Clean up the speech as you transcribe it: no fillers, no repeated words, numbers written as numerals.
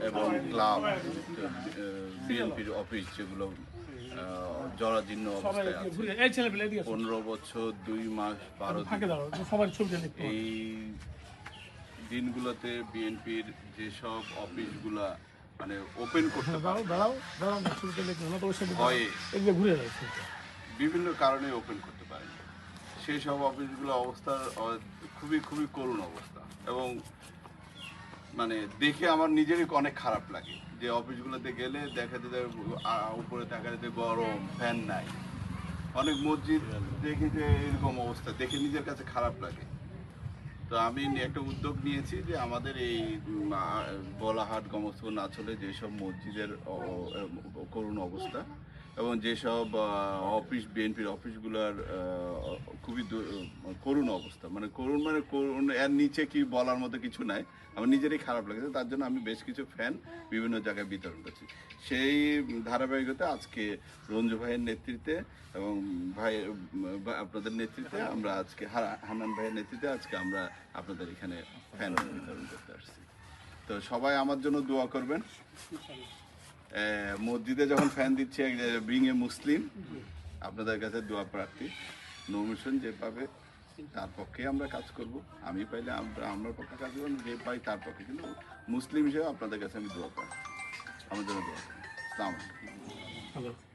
এবং ক্লাব, বিএনপির অফিস যেগুলো জরাজীর্ণ অবস্থায় আছে, 15 বছর 2 মাস 12 দিন এই দিনগুলোতে বিএনপির যেসব অফিসগুলা মানে ওপেন করতে হয় বিভিন্ন কারণে ওপেন করতে পারে, সেই সব অফিসগুলো অবস্থা খুবই করুণ অবস্থা। এবং মানে দেখে আমার নিজেরই অনেক খারাপ লাগে যে অফিসগুলোতে গেলে দেখা যায় উপরে দেখা যায় গরম, ফ্যান নাই। অনেক মসজিদ দেখি যে এরকম অবস্থা, দেখে নিজের কাছে খারাপ লাগে। তো আমি একটা উদ্যোগ নিয়েছি যে আমাদের এই বলাহাট, গমস্পুর, নাচলে যেসব মসজিদের করুণ অবস্থা এবং যেসব অফিস, বিএনপির অফিসগুলোর খুবই করুণ অবস্থা, মানে করুণ এর নিচে কি বলার মতো কিছু নাই, আমার নিজেরই খারাপ লাগছে। তার জন্য আমি বেশ কিছু ফ্যান বিভিন্ন জায়গায় বিতরণ করছি। সেই ধারাবাহিকতা আজকে রঞ্জু ভাইয়ের নেতৃত্বে এবং আপনাদের নেতৃত্বে আমরা আজকে হান্নান ভাইয়ের নেতৃত্বে আজকে আমরা আপনাদের এখানে ফ্যান বিতরণ করতে আসছি। তো সবাই আমার জন্য দোয়া করবেন। মসজিদে যখন ফ্যান দিচ্ছে বিং এ মুসলিম, আপনাদের কাছে দোয়া প্রার্থী। নৌমিশন যে পাবে তার পক্ষে আমরা কাজ করব, আমি পাইলে আমার পক্ষে কাজ করবো, যে পাই তার পক্ষে, কিন্তু মুসলিম হিসেবে আপনাদের কাছে আমি দোয়া প্রার্থী, আমার জন্য দোয়া করবেন। আসসালামু আলাইকুম।